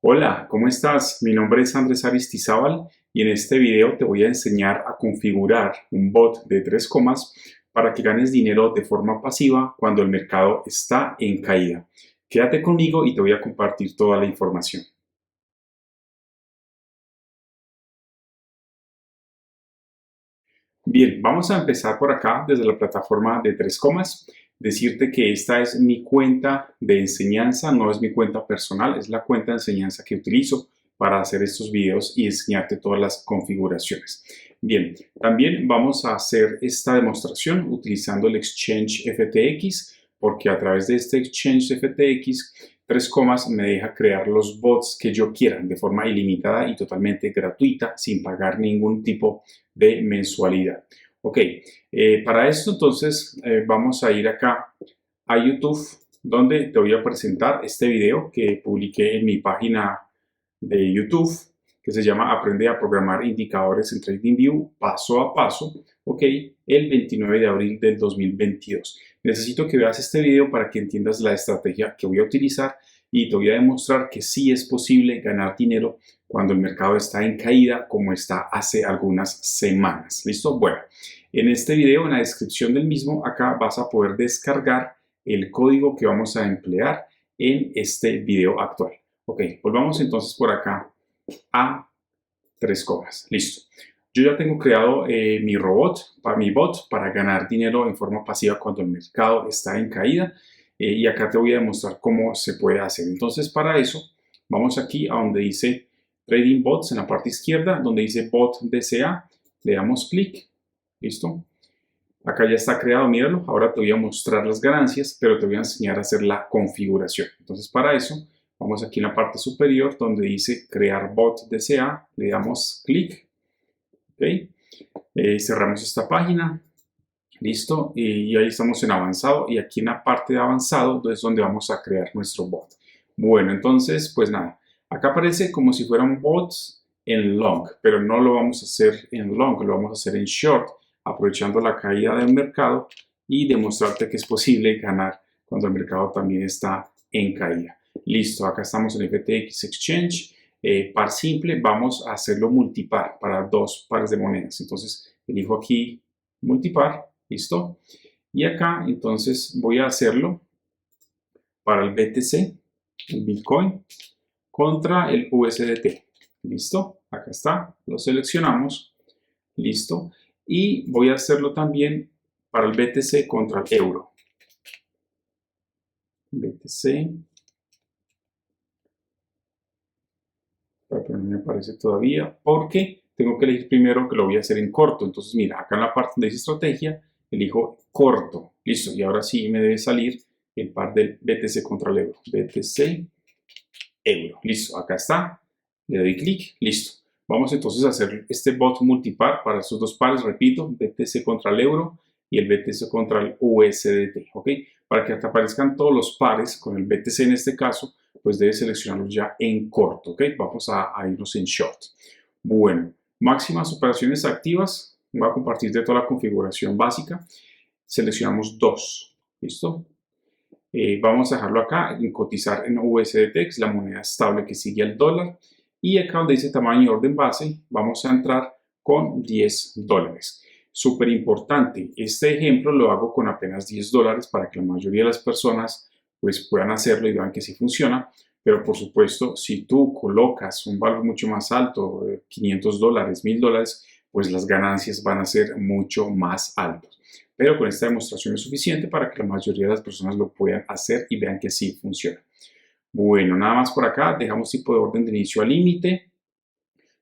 Hola, ¿cómo estás? Mi nombre es Andrés Aristizábal y en este video te voy a enseñar a configurar un bot de 3 para que ganes dinero de forma pasiva cuando el mercado está en caída. Quédate conmigo y te voy a compartir toda la información. Bien, vamos a empezar por acá desde la plataforma de 3 Decirte que esta es mi cuenta de enseñanza, no es mi cuenta personal, es la cuenta de enseñanza que utilizo para hacer estos videos y enseñarte todas las configuraciones. Bien, también vamos a hacer esta demostración utilizando el Exchange FTX, porque a través de este Exchange FTX 3 me deja crear los bots que yo quiera de forma ilimitada y totalmente gratuita sin pagar ningún tipo de mensualidad. Ok, para esto entonces vamos a ir acá a YouTube, donde te voy a presentar este video que publiqué en mi página de YouTube, que se llama Aprende a programar indicadores en TradingView paso a paso, ok, el 29 de abril del 2022. Necesito que veas este video para que entiendas la estrategia que voy a utilizar y te voy a demostrar que sí es posible ganar dinero cuando el mercado está en caída como está hace algunas semanas. ¿Listo? Bueno, en este video, en la descripción del mismo, acá vas a poder descargar el código que vamos a emplear en este video actual. Ok, volvamos entonces por acá a 3 Listo. Yo ya tengo creado mi bot para ganar dinero en forma pasiva cuando el mercado está en caída. Y acá te voy a demostrar cómo se puede hacer. Entonces, para eso, vamos aquí a donde dice Trading Bots en la parte izquierda, donde dice Bot DCA. Le damos clic. Listo. Acá ya está creado, míralo. Ahora te voy a mostrar las ganancias, pero te voy a enseñar a hacer la configuración. Entonces, para eso, vamos aquí en la parte superior donde dice crear bot DCA, le damos clic, ¿ok? Cerramos esta página, listo, y ahí estamos en avanzado y aquí en la parte de avanzado es donde vamos a crear nuestro bot. Bueno, entonces, pues nada, acá aparece como si fuera un bot en long, pero no lo vamos a hacer en long, lo vamos a hacer en short, aprovechando la caída del mercado y demostrarte que es posible ganar cuando el mercado también está en caída. Listo, acá estamos en FTX Exchange. Par simple, vamos a hacerlo multipar para 2 pares de monedas. Entonces, elijo aquí multipar, listo. Y acá, entonces, voy a hacerlo para el BTC, el Bitcoin, contra el USDT. Listo, acá está, lo seleccionamos, listo. Y voy a hacerlo también para el BTC contra el euro. BTC. Pero no me aparece todavía porque tengo que elegir primero que lo voy a hacer en corto. Entonces, mira, acá en la parte donde dice estrategia, elijo corto. Listo, y ahora sí me debe salir el par del BTC contra el euro. BTC, euro. Listo, acá está. Le doy clic, listo. Vamos entonces a hacer este bot multipar para estos 2 pares, repito, BTC contra el euro y el BTC contra el USDT, ¿ok? Para que te aparezcan todos los pares, con el BTC en este caso, pues debes seleccionarlos ya en corto, ¿ok? Vamos a irnos en short. Bueno, máximas operaciones activas, voy a compartirte toda la configuración básica. Seleccionamos 2, ¿listo? Vamos a dejarlo acá en cotizar en USDT, que es la moneda estable que sigue al dólar. Y acá donde dice tamaño y orden base, vamos a entrar con $10. Súper importante, este ejemplo lo hago con apenas $10 para que la mayoría de las personas pues puedan hacerlo y vean que sí funciona. Pero por supuesto, si tú colocas un valor mucho más alto, $500, $1000, pues las ganancias van a ser mucho más altas. Pero con esta demostración es suficiente para que la mayoría de las personas lo puedan hacer y vean que sí funciona. Bueno, nada más por acá, dejamos tipo de orden de inicio al límite,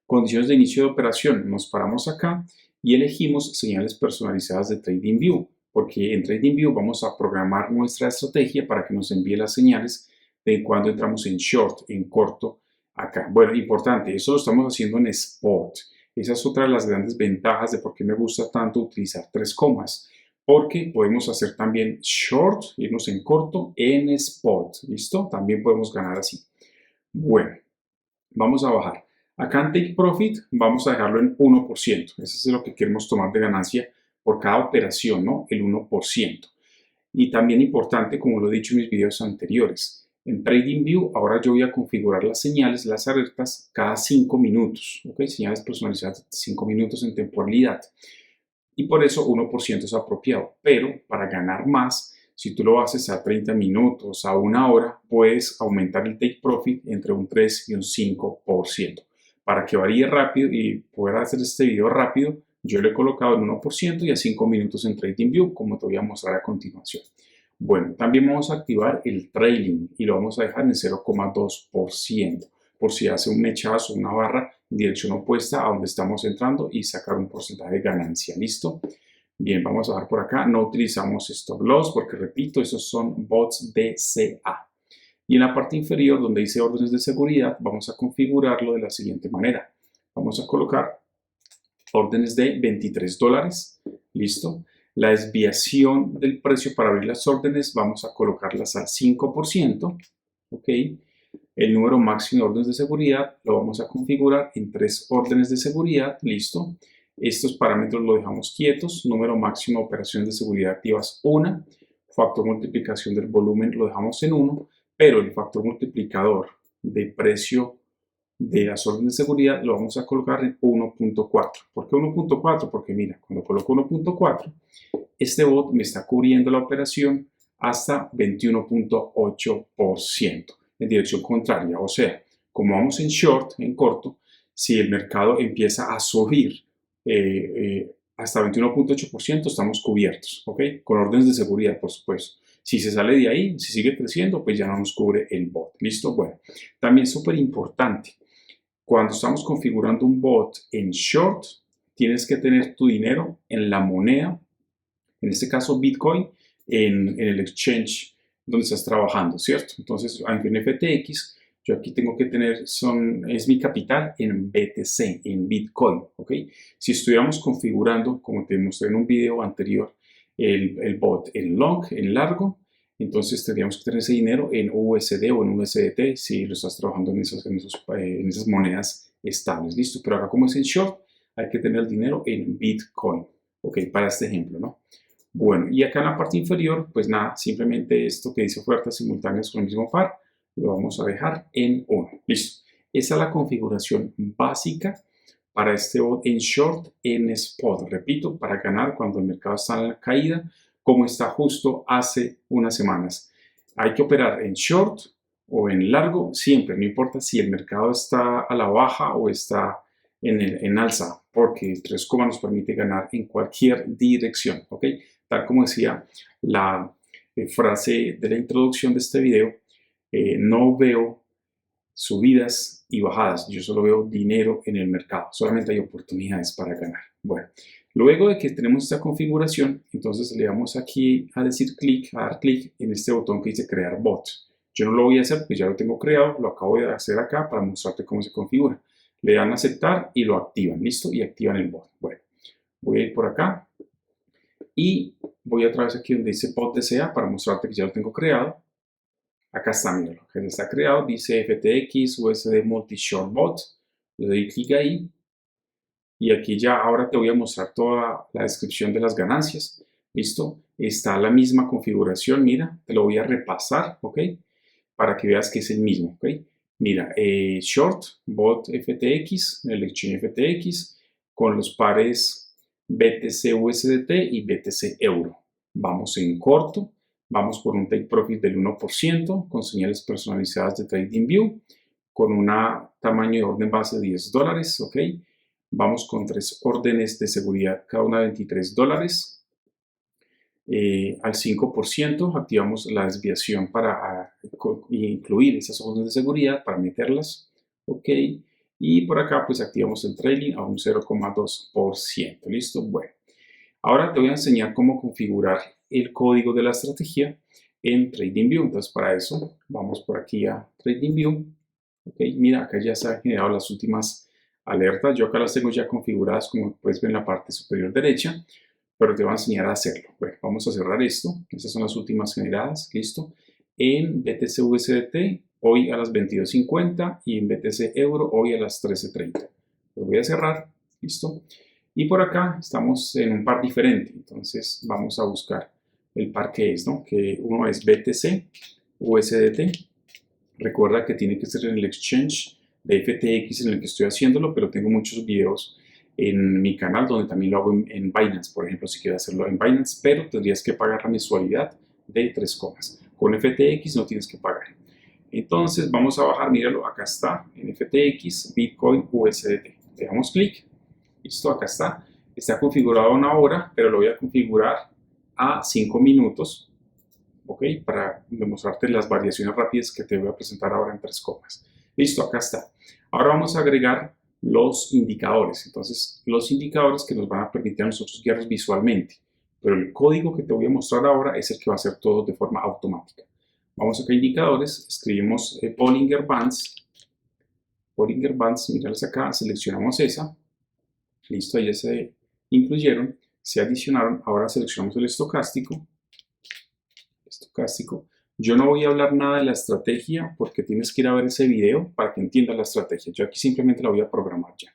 condiciones de inicio de operación, nos paramos acá y elegimos señales personalizadas de TradingView, porque en TradingView vamos a programar nuestra estrategia para que nos envíe las señales de cuando entramos en short, en corto, acá. Bueno, importante, eso lo estamos haciendo en spot. Esa es otra de las grandes ventajas de por qué me gusta tanto utilizar 3 porque podemos hacer también short, irnos en corto, en spot, ¿listo? También podemos ganar así. Bueno, vamos a bajar. Acá en Take Profit vamos a dejarlo en 1%. Eso es lo que queremos tomar de ganancia por cada operación, ¿no? El 1%. Y también importante, como lo he dicho en mis videos anteriores, En TradingView, ahora yo voy a configurar las señales, las alertas, cada 5 minutos, ¿ok? Señales personalizadas de 5 minutos en temporalidad. Y por eso 1% es apropiado. Pero para ganar más, si tú lo haces a 30 minutos, a 1 hora, puedes aumentar el take profit entre un 3 y un 5%. Para que varíe rápido y poder hacer este video rápido, yo lo he colocado en 1% y a 5 minutos en TradingView, como te voy a mostrar a continuación. Bueno, también vamos a activar el trailing y lo vamos a dejar en 0,2% por si hace un mechazo, una barra en dirección opuesta a donde estamos entrando y sacar un porcentaje de ganancia. ¿Listo? Bien, vamos a dejar por acá. No utilizamos stop loss porque, repito, esos son bots DCA. Y en la parte inferior, donde dice órdenes de seguridad, vamos a configurarlo de la siguiente manera. Vamos a colocar órdenes de $23. ¿Listo? La desviación del precio para abrir las órdenes vamos a colocarlas al 5%. ¿Ok? El número máximo de órdenes de seguridad lo vamos a configurar en 3 órdenes de seguridad. ¿Listo? Estos parámetros los dejamos quietos. Número máximo de operaciones de seguridad activas 1. Factor multiplicación del volumen lo dejamos en 1. Pero el factor multiplicador de precio de las órdenes de seguridad lo vamos a colocar en 1.4. ¿Por qué 1.4? Porque mira, cuando coloco 1.4, este bot me está cubriendo la operación hasta 21.8% en dirección contraria. O sea, como vamos en short, en corto, si el mercado empieza a subir hasta 21.8%, estamos cubiertos, ¿ok? Con órdenes de seguridad, por supuesto. Si se sale de ahí, si sigue creciendo, pues ya no nos cubre el bot. ¿Listo? Bueno, también súper importante. Cuando estamos configurando un bot en short, tienes que tener tu dinero en la moneda, en este caso Bitcoin, en el exchange donde estás trabajando, ¿cierto? Entonces, en FTX, yo aquí tengo que tener, es mi capital en BTC, en Bitcoin, ¿ok? Si estuviéramos configurando, como te mostré en un video anterior, el bot en long, en largo, entonces tendríamos que tener ese dinero en USD o en USDT si lo estás trabajando en esas monedas estables. Listo, pero acá como es en short, hay que tener el dinero en Bitcoin. Ok, para este ejemplo, ¿no? Bueno, y acá en la parte inferior, pues nada, simplemente esto que dice ofertas simultáneas con el mismo par, lo vamos a dejar en 1. Listo. Esa es la configuración básica para este bot en short, en spot. Repito, para ganar cuando el mercado está en la caída, como está justo hace unas semanas. Hay que operar en short o en largo siempre, no importa si el mercado está a la baja o está en alza, porque el 3, nos permite ganar en cualquier dirección, ¿ok? Tal como decía la frase de la introducción de este video, no veo subidas y bajadas, yo solo veo dinero en el mercado, solamente hay oportunidades para ganar. Bueno, luego de que tenemos esta configuración, entonces le damos aquí a dar clic en este botón que dice crear bot. Yo no lo voy a hacer porque ya lo tengo creado, lo acabo de hacer acá para mostrarte cómo se configura. Le dan a aceptar y lo activan, ¿listo? Y activan el bot. Bueno, voy a ir por acá y voy otra vez aquí donde dice bot DCA para mostrarte que ya lo tengo creado. Acá está, mira, lo que ya está creado, dice FTX USD Multi Short Bot. Le doy clic ahí y aquí ya ahora te voy a mostrar toda la descripción de las ganancias. ¿Listo? Está la misma configuración, mira, te lo voy a repasar, ¿ok? Para que veas que es el mismo, ¿ok? Mira, Short, Bot FTX, el exchange FTX, con los pares BTC USDT y BTC Euro. Vamos en corto, vamos por un take profit del 1% con señales personalizadas de TradingView, con un tamaño de orden base de $10, ¿ok? Vamos con 3 órdenes de seguridad, cada una de $23. Al 5% activamos la desviación para incluir esas órdenes de seguridad, para meterlas, ok, y por acá pues activamos el trailing a un 0,2%, listo. Bueno, ahora te voy a enseñar cómo configurar el código de la estrategia en TradingView. Entonces para eso vamos por aquí a TradingView, ok, mira, acá ya se han generado las últimas alertas, yo acá las tengo ya configuradas como puedes ver en la parte superior derecha, pero te voy a enseñar a hacerlo. Bueno, vamos a cerrar esto. Estas son las últimas generadas, listo. En BTC USDT, hoy a las 22:50 y en BTC Euro, hoy a las 13:30. Los voy a cerrar, listo. Y por acá estamos en un par diferente, entonces vamos a buscar el par que es, ¿no? Que uno es BTC USDT Recuerda que tiene que ser en el exchange de FTX en el que estoy haciéndolo, pero tengo muchos videos en mi canal donde también lo hago en Binance, por ejemplo, si quieres hacerlo en Binance, pero tendrías que pagar la mensualidad de 3 comas. Con FTX no tienes que pagar. Entonces vamos a bajar, míralo, acá está, en FTX, Bitcoin, USDT. Le damos clic, listo, acá está. Está configurado a 1 hora, pero lo voy a configurar a 5 minutos, ¿ok? Para demostrarte las variaciones rápidas que te voy a presentar ahora en 3 comas. Listo, acá está. Ahora vamos a agregar los indicadores. Entonces, los indicadores que nos van a permitir a nosotros guiarlos visualmente. Pero el código que te voy a mostrar ahora es el que va a hacer todo de forma automática. Vamos acá a indicadores, escribimos Bollinger Bands. Bollinger Bands, mírales acá, seleccionamos esa. Listo, ya se incluyeron, se adicionaron. Ahora seleccionamos el estocástico. Yo no voy a hablar nada de la estrategia porque tienes que ir a ver ese video para que entiendas la estrategia. Yo aquí simplemente la voy a programar ya.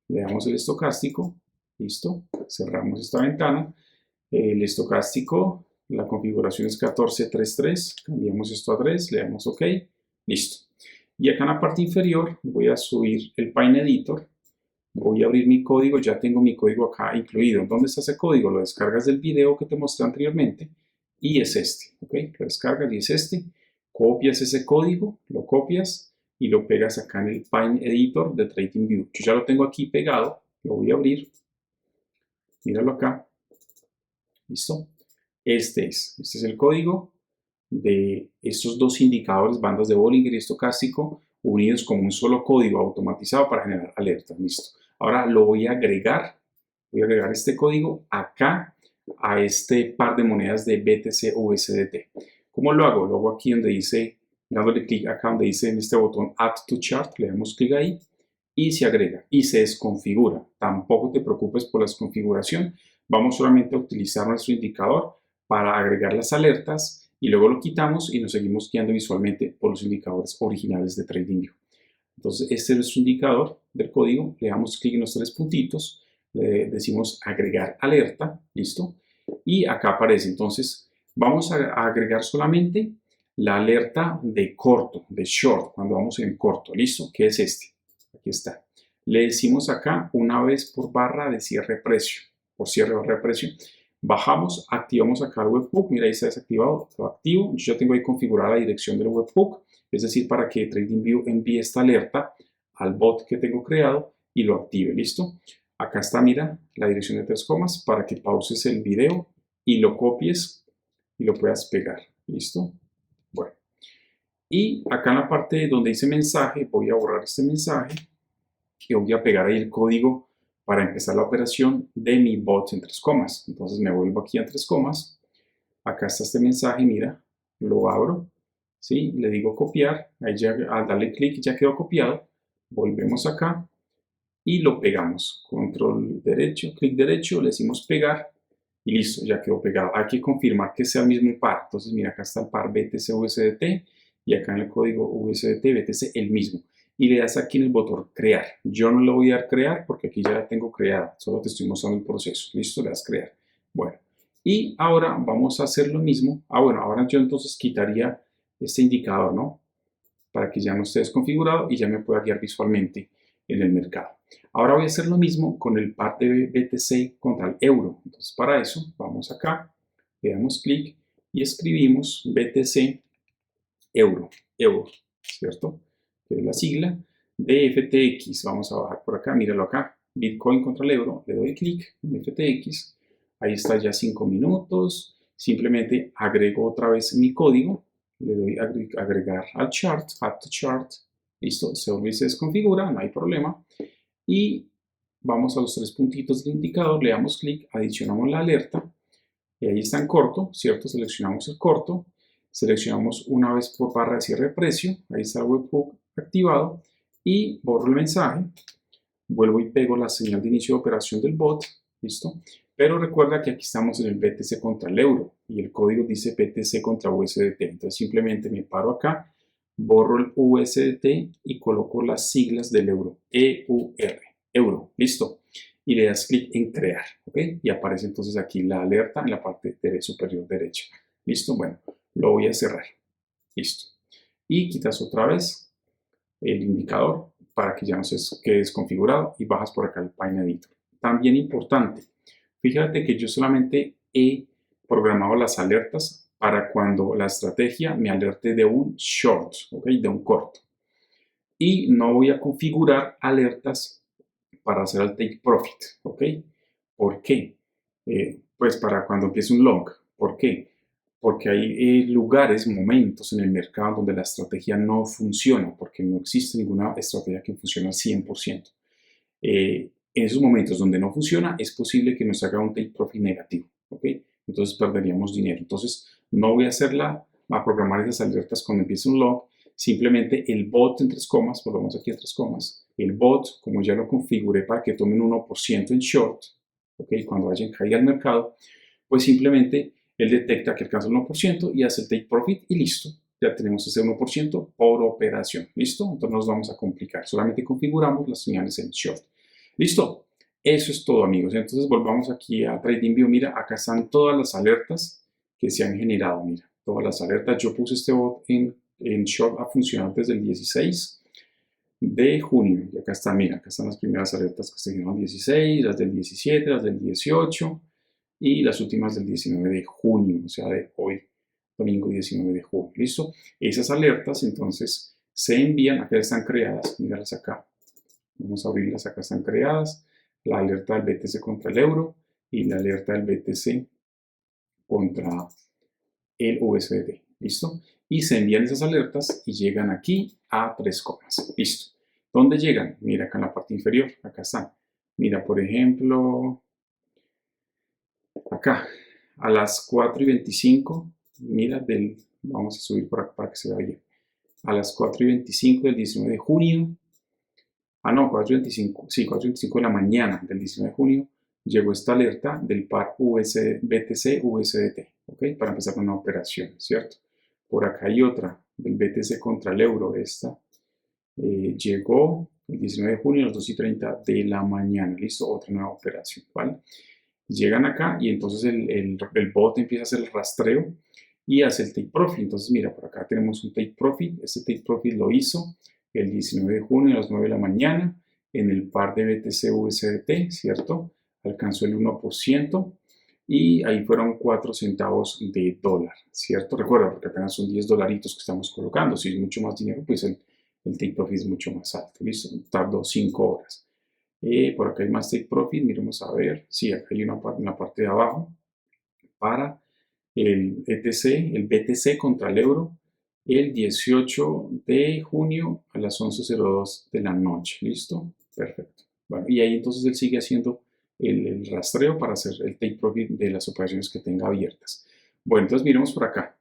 Le damos el estocástico, listo, cerramos esta ventana. El estocástico, la configuración es 1433, cambiamos esto a 3, le damos OK, listo. Y acá en la parte inferior voy a subir el Pine Editor, voy a abrir mi código, ya tengo mi código acá incluido. ¿Dónde está ese código? Lo descargas del video que te mostré anteriormente. Y es este, ¿ok? Lo descargas y es este. Copias ese código, lo copias y lo pegas acá en el Pine Editor de TradingView. Yo ya lo tengo aquí pegado, lo voy a abrir. Míralo acá. ¿Listo? Este es el código de estos dos indicadores, bandas de Bollinger y estocástico, unidos como un solo código automatizado para generar alertas. Listo. Ahora lo voy a agregar este código acá a este par de monedas de BTC USDT. ¿Cómo lo hago? Lo hago aquí donde dice, dándole clic acá donde dice en este botón Add to Chart, le damos clic ahí y se agrega y se desconfigura. Tampoco te preocupes por la desconfiguración. Vamos solamente a utilizar nuestro indicador para agregar las alertas y luego lo quitamos y nos seguimos guiando visualmente por los indicadores originales de TradingView. Entonces, este es nuestro indicador del código. Le damos clic en los 3 puntitos, le decimos agregar alerta, listo, y acá aparece. Entonces, vamos a agregar solamente la alerta de corto, de short, cuando vamos en corto, listo, que es este, aquí está. Le decimos acá una vez por barra de cierre precio, por cierre barra de precio. Bajamos, activamos acá el webhook, mira ahí está desactivado, lo activo, yo ya tengo ahí configurada la dirección del webhook, es decir, para que TradingView envíe esta alerta al bot que tengo creado y lo active, ¿listo? Acá está, mira, la dirección de 3 comas para que pauses el video y lo copies y lo puedas pegar, ¿listo? Bueno, y acá en la parte donde dice mensaje, voy a borrar este mensaje y voy a pegar ahí el código para empezar la operación de mi bot en 3 comas. Entonces me vuelvo aquí a 3 comas. Acá está este mensaje, mira, lo abro, ¿sí? Le digo copiar, ahí ya al darle clic ya quedó copiado. Volvemos acá y lo pegamos. Control derecho, clic derecho, le decimos pegar y listo, ya quedó pegado. Hay que confirmar que sea el mismo par. Entonces mira, acá está el par BTC USDT y acá en el código USDT BTC el mismo. Y le das aquí en el botón crear. Yo no le voy a dar crear porque aquí ya la tengo creada. Solo te estoy mostrando el proceso. Listo, le das crear. Bueno, y ahora vamos a hacer lo mismo. Bueno, ahora yo entonces quitaría este indicador, ¿no? Para que ya no esté desconfigurado y ya me pueda guiar visualmente en el mercado. Ahora voy a hacer lo mismo con el par de BTC contra el euro. Entonces para eso vamos acá, le damos clic y escribimos BTC euro, ¿cierto? Que es la sigla de FTX. Vamos a bajar por acá, míralo acá, Bitcoin contra el euro, le doy clic en FTX, ahí está ya 5 minutos, simplemente agrego otra vez mi código, le doy agregar al chart, add to chart, listo, se vuelve y se desconfigura, no hay problema, y vamos a los 3 puntitos del indicador, le damos clic, adicionamos la alerta, y ahí está en corto, ¿cierto? Seleccionamos el corto, seleccionamos una vez por barra de cierre de precio, ahí está el webhook activado, y borro el mensaje, vuelvo y pego la señal de inicio de operación del bot, ¿listo? Pero recuerda que aquí estamos en el BTC contra el euro, y el código dice BTC contra USDT, entonces simplemente me paro acá, borro el USDT y coloco las siglas del euro, EUR, euro, listo. Y le das clic en crear, ¿ok? Y aparece entonces aquí la alerta en la parte superior derecha. ¿Listo? Bueno, lo voy a cerrar. Listo. y quitas otra vez el indicador para que ya no se quede desconfigurado y bajas por acá el Pine Editor. También importante, fíjate que yo solamente he programado las alertas para cuando la estrategia me alerte de un short, ¿ok? De un corto. Y no voy a configurar alertas para hacer el take profit, ¿ok? ¿Por qué? Pues para cuando empiece un long. ¿Por qué? Porque hay lugares, momentos en el mercado donde la estrategia no funciona, porque no existe ninguna estrategia que funcione al 100%. En esos momentos donde no funciona, es posible que nos haga un take profit negativo, ¿ok? Entonces perderíamos dinero. Entonces no voy a hacerla, a programar esas alertas cuando empiece un log. Simplemente el bot en tres comas, volvemos aquí a tres comas, el bot, como ya lo configuré para que tomen 1% en short, ¿ok? Cuando vaya en caída al mercado, pues simplemente él detecta que alcanza el 1% y hace el take profit y listo. Ya tenemos ese 1% por operación. ¿Listo? Entonces no nos vamos a complicar. Solamente configuramos las señales en short. ¿Listo? Eso es todo, amigos. Entonces volvamos aquí a TradingView. Mira, acá están todas las alertas que se han generado. Mira, todas las alertas. Yo puse este bot en short a funcionar desde el 16 de junio. Y acá está, mira, acá están las primeras alertas que se generaron el 16, las del 17, las del 18 y las últimas del 19 de junio, o sea, de hoy, domingo 19 de junio. ¿Listo? Esas alertas entonces se envían, acá están creadas, míralas acá. Vamos a abrirlas, acá están creadas. La alerta del BTC contra el euro y la alerta del BTC contra el USDT. ¿Listo? Y se envían esas alertas y llegan aquí a tres comas. ¿Listo? ¿Dónde llegan? Mira acá en la parte inferior, acá están. Mira, por ejemplo, acá, a las 4:25, mira, vamos a subir por acá para que se vea bien. A las 4:25 del 19 de junio, no, 4:25, sí, 4:25 de la mañana del 19 de junio, llegó esta alerta del par BTC-USDT, ¿ok? Para empezar con una operación, ¿cierto? Por acá hay otra del BTC contra el euro, esta llegó el 19 de junio a las 2:30 de la mañana, listo, otra nueva operación, ¿vale? Llegan acá y entonces el bot empieza a hacer el rastreo y hace el take profit. Entonces mira, por acá tenemos un take profit. Este take profit lo hizo el 19 de junio a las 9 de la mañana en el par de BTC-USDT, ¿cierto? Alcanzó el 1% y ahí fueron 4 centavos de dólar, ¿cierto? Recuerda, porque apenas son 10 dolaritos que estamos colocando. Si es mucho más dinero, pues el take profit es mucho más alto, ¿listo? Tardó 5 horas. Por acá hay más take profit, miremos a ver. Sí, acá hay una parte en la parte de abajo para el ETC, el BTC contra el euro, el 18 de junio a las 11:02 de la noche. ¿Listo? Perfecto. Bueno, y ahí entonces él sigue haciendo el rastreo para hacer el take profit de las operaciones que tenga abiertas. Bueno, entonces miremos por acá.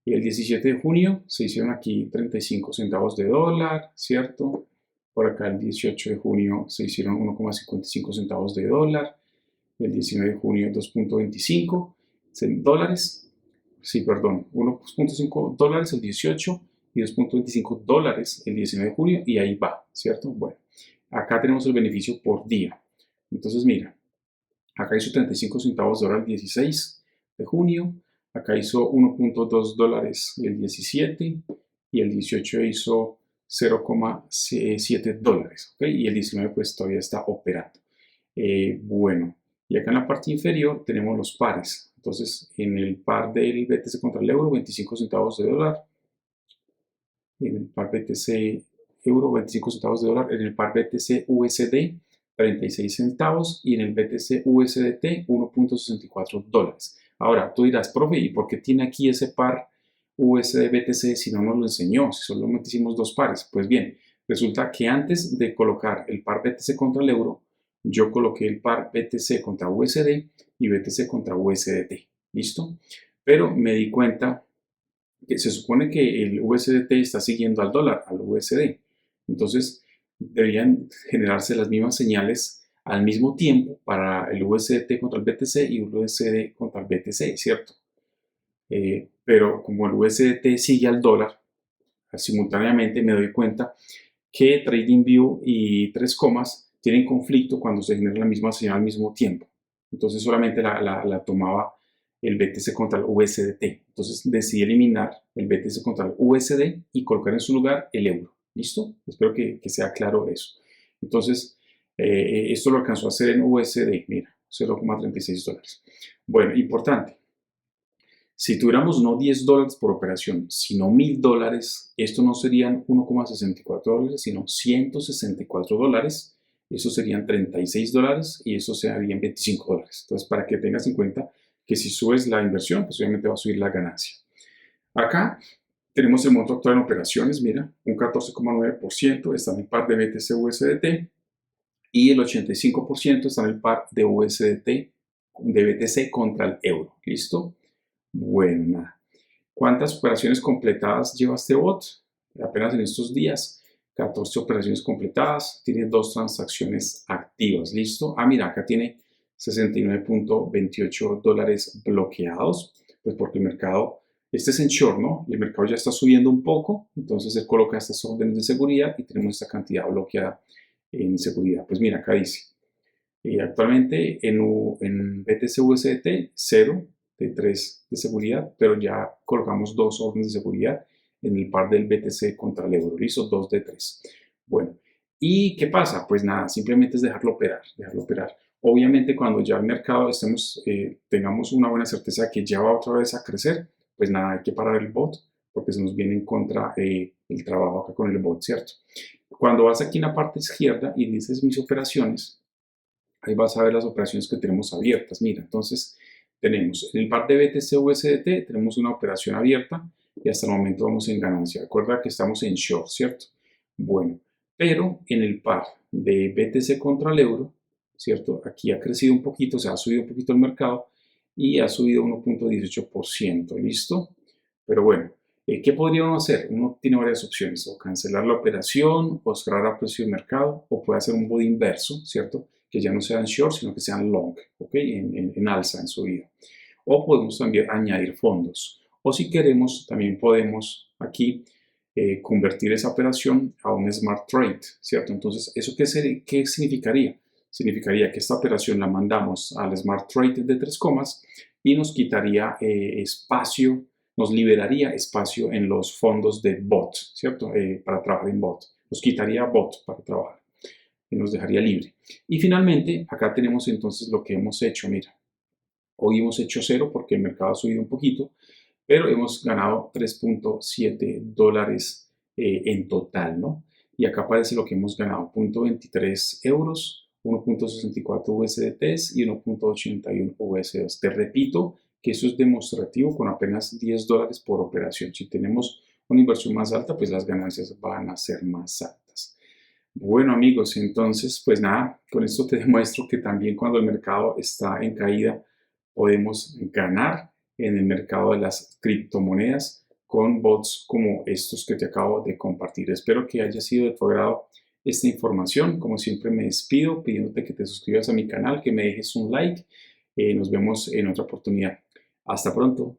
El 17 de junio se hicieron aquí 35 centavos de dólar, ¿cierto? Por acá el 18 de junio se hicieron 1,55 centavos de dólar. El 19 de junio 2,25 dólares. Sí, perdón, 1,5 dólares el 18 y 2,25 dólares el 19 de junio y ahí va, ¿cierto? Bueno, acá tenemos el beneficio por día. Entonces mira, acá hizo 35 centavos de dólar el 16 de junio. Acá hizo 1,2 dólares el 17 y el 18 hizo 0,7 dólares, ¿ok? Y el 19 pues todavía está operando. Bueno, y acá en la parte inferior tenemos los pares. Entonces, en el par del BTC contra el euro, 25 centavos de dólar. En el par BTC euro, 25 centavos de dólar. En el par BTC USD, 36 centavos. Y en el BTC USDT, 1,64 dólares. Ahora, tú dirás, profe, ¿y por qué tiene aquí ese par USD-BTC si no nos lo enseñó? Si solamente hicimos dos pares. Pues bien, resulta que antes de colocar el par BTC contra el euro, yo coloqué el par BTC contra USD y BTC contra USDT. ¿Listo? Pero me di cuenta que se supone que el USDT está siguiendo al dólar, al USD. Entonces, deberían generarse las mismas señales al mismo tiempo para el USDT contra el BTC y el USD contra el BTC, ¿cierto? Pero como el USDT sigue al dólar, simultáneamente me doy cuenta que TradingView y tres comas tienen conflicto cuando se genera la misma señal al mismo tiempo. Entonces solamente la tomaba el BTC contra el USDT. Entonces decidí eliminar el BTC contra el USD y colocar en su lugar el euro. ¿Listo? Espero que sea claro eso. Entonces, esto lo alcanzó a hacer en USD, mira, $0,36. Bueno, importante. Si tuviéramos no $10 por operación, sino $1,000, esto no serían $1,64, sino $164. Eso serían $36 y eso serían $25. Entonces, para que tengas en cuenta que si subes la inversión, pues obviamente va a subir la ganancia. Acá tenemos el monto actual en operaciones, mira, un 14,9% está en el par de BTC USDT y el 85% está en el par de USDT de BTC contra el euro. ¿Listo? Bueno, nada. ¿Cuántas operaciones completadas lleva este bot? Apenas en estos días, 14 operaciones completadas, tiene 2 transacciones activas. ¿Listo? Ah, mira, acá tiene $69.28 bloqueados, pues porque el mercado, este es en short, ¿no? Y el mercado ya está subiendo un poco, entonces él coloca estas órdenes de seguridad y tenemos esta cantidad bloqueada en seguridad. Pues mira, acá dice, actualmente en BTC USDT 0 de 3 de seguridad, pero ya colocamos 2 órdenes de seguridad en el par del BTC contra el euro, listo, 2 de 3. Bueno, ¿y qué pasa? Pues nada, simplemente es dejarlo operar, dejarlo operar. Obviamente cuando ya el mercado tengamos una buena certeza de que ya va otra vez a crecer, pues nada, hay que parar el bot porque se nos viene en contra el trabajo acá con el bot, ¿cierto? Cuando vas aquí en la parte izquierda y dices mis operaciones, ahí vas a ver las operaciones que tenemos abiertas. Mira, entonces tenemos en el par de BTC USDT, tenemos una operación abierta y hasta el momento vamos en ganancia. Recuerda que estamos en short, ¿cierto? Bueno, pero en el par de BTC contra el euro, ¿cierto? Aquí ha crecido un poquito, o sea, ha subido un poquito el mercado y ha subido 1,18%, ¿listo? Pero bueno, ¿qué podría uno hacer? Uno tiene varias opciones, o cancelar la operación, o cerrar a precio de mercado, o puede hacer un body inverso, ¿cierto? Que ya no sean short, sino que sean long, ¿ok? En alza en su vida. O podemos también añadir fondos. O si queremos, también podemos aquí convertir esa operación a un smart trade, ¿cierto? Entonces, ¿eso qué significaría? Significaría que esta operación la mandamos al smart trade de 3 comas y nos quitaría espacio, nos liberaría espacio en los fondos de bot, ¿cierto? Para trabajar en bot. Nos quitaría bot para trabajar y nos dejaría libre. Y finalmente, acá tenemos entonces lo que hemos hecho. Mira, hoy hemos hecho 0 porque el mercado ha subido un poquito, pero hemos ganado $3.7 en total, ¿no? Y acá aparece lo que hemos ganado, 0.23 euros, 1.64 USDTs y 1.81 USDs. Te repito que eso es demostrativo con apenas $10 por operación. Si tenemos una inversión más alta, pues las ganancias van a ser más altas. Bueno amigos, entonces pues nada, con esto te demuestro que también cuando el mercado está en caída podemos ganar en el mercado de las criptomonedas con bots como estos que te acabo de compartir. Espero que haya sido de tu agrado esta información. Como siempre me despido pidiéndote que te suscribas a mi canal, que me dejes un like. Nos vemos en otra oportunidad. Hasta pronto.